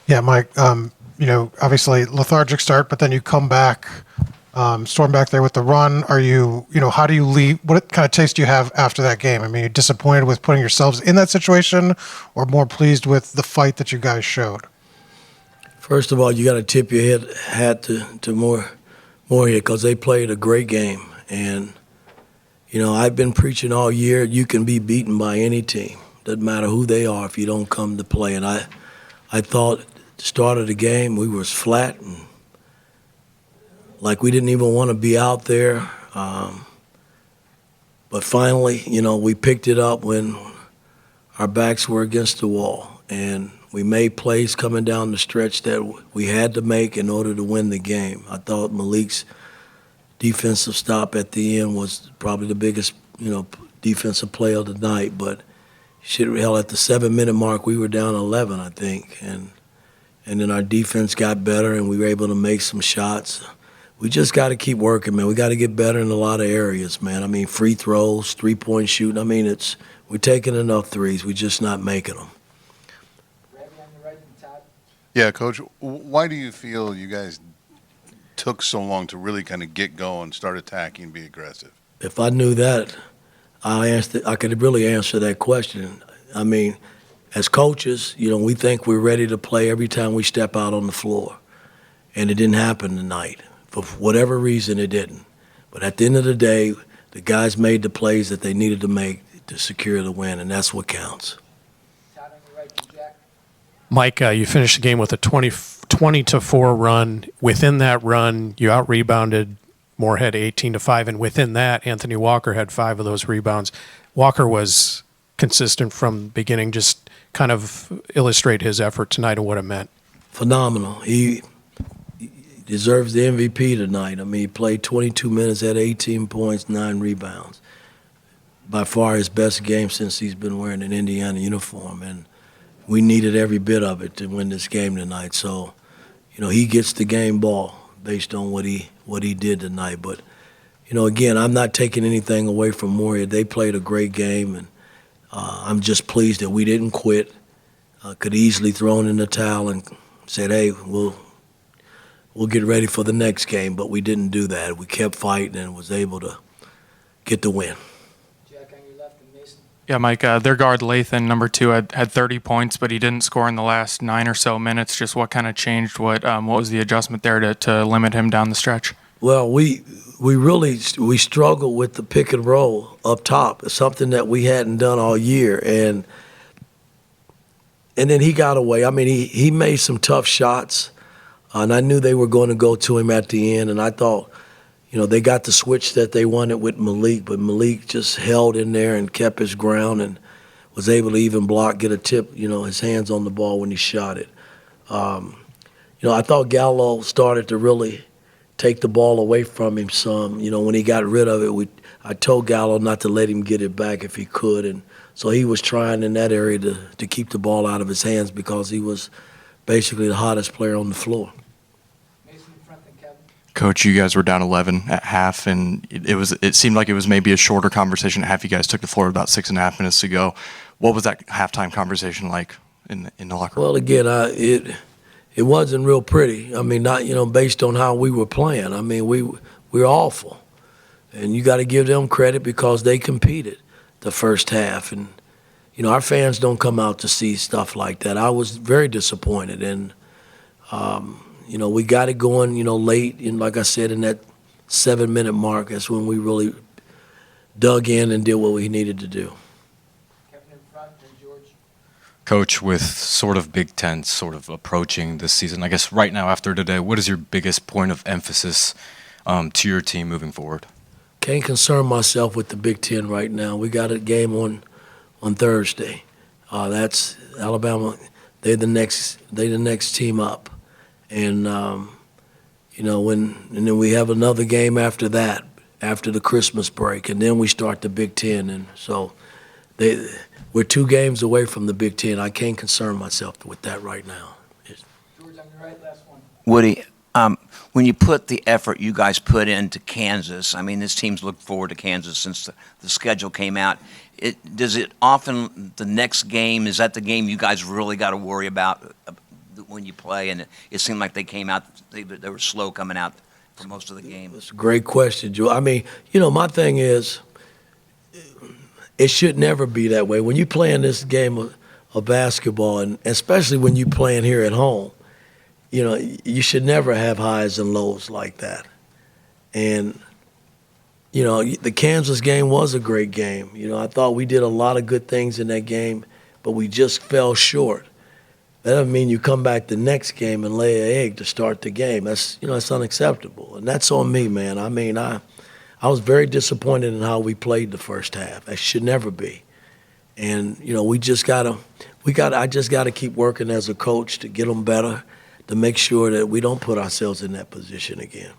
Yeah, Mike, obviously lethargic start, but then you come back, storm back there with the run. How do you leave? What kind of taste do you have after that game? I mean, you disappointed with putting yourselves in that situation or more pleased with the fight that you guys showed? First of all, you got to tip your hat to Morehead because they played a great game. And, I've been preaching all year, you can be beaten by any team. Doesn't matter who they are if you don't come to play. And I thought at the start of the game we was flat and like we didn't even want to be out there. But finally, we picked it up when our backs were against the wall. And we made plays coming down the stretch that we had to make in order to win the game. I thought Malik's defensive stop at the end was probably the biggest, defensive play of the night. But hell, at the 7-minute mark, we were down 11, I think. And then our defense got better, and we were able to make some shots. We just got to keep working, man. We got to get better in a lot of areas, man. I mean, free throws, three-point shooting. I mean, we're taking enough threes. We're just not making them. Yeah, Coach, why do you feel you guys took so long to really kind of get going, start attacking, be aggressive? If I knew that, I could really answer that question. I mean, as coaches, we think we're ready to play every time we step out on the floor. And it didn't happen tonight. For whatever reason, it didn't. But at the end of the day, the guys made the plays that they needed to make to secure the win, and that's what counts. Mike, you finished the game with a 20-4 run. Within that run, you out-rebounded Morehead 18-5, and within that, Anthony Walker had 5 of those rebounds. Walker was consistent from the beginning. Just kind of illustrate his effort tonight and what it meant. Phenomenal. He deserves the MVP tonight. I mean, he played 22 minutes, had 18 points, 9 rebounds. By far his best game since he's been wearing an Indiana uniform, and we needed every bit of it to win this game tonight. So, he gets the game ball based on what he did tonight. But, again, I'm not taking anything away from Morehead. They played a great game, and I'm just pleased that we didn't quit. Could easily thrown in the towel and said, hey, we'll get ready for the next game, but we didn't do that. We kept fighting and was able to get the win. Yeah, Mike, their guard Lathan, number 2, had 30 points, but he didn't score in the last 9 or so minutes. Just what kind of changed? What was the adjustment there to limit him down the stretch? Well, we struggled with the pick and roll up top. It's something that we hadn't done all year, and then he got away. I mean, he made some tough shots, and I knew they were going to go to him at the end, and I thought, they got the switch that they wanted with Malik, but Malik just held in there and kept his ground and was able to even block, get a tip, his hands on the ball when he shot it. I thought Gallo started to really take the ball away from him some. When he got rid of it, I told Gallo not to let him get it back if he could, and so he was trying in that area to keep the ball out of his hands because he was basically the hottest player on the floor. Coach, you guys were down 11 at half, and it seemed like it was maybe a shorter conversation at half. You guys took the floor about 6.5 minutes to go. What was that halftime conversation like in the locker room? Well, again, it wasn't real pretty. I mean, not based on how we were playing. I mean, we're awful, and you got to give them credit because they competed the first half, and our fans don't come out to see stuff like that. I was very disappointed, and we got it going, late, and like I said, in that 7-minute mark, that's when we really dug in and did what we needed to do. Coach, with sort of Big Ten sort of approaching this season, I guess right now after today, what is your biggest point of emphasis to your team moving forward? Can't concern myself with the Big Ten right now. We got a game on Thursday. That's Alabama. They're the next team up. And and then we have another game after that, after the Christmas break, and then we start the Big Ten. And so we're 2 games away from the Big Ten. I can't concern myself with that right now. George, on your right, last one. Woody, when you put the effort you guys put into Kansas, I mean, this team's looked forward to Kansas since the schedule came out. Does it often, the next game, is that the game you guys really got to worry about when you play, and it seemed like they came out, they were slow coming out for most of the game. It's a great question, Joe. I mean, my thing is, it should never be that way. When you play in this game of basketball, and especially when you playing here at home, you should never have highs and lows like that. And, the Kansas game was a great game. I thought we did a lot of good things in that game, but we just fell short. That doesn't mean you come back the next game and lay an egg to start the game. That's unacceptable, and that's on me, man. I mean, I was very disappointed in how we played the first half. That should never be. And I just gotta keep working as a coach to get them better, to make sure that we don't put ourselves in that position again.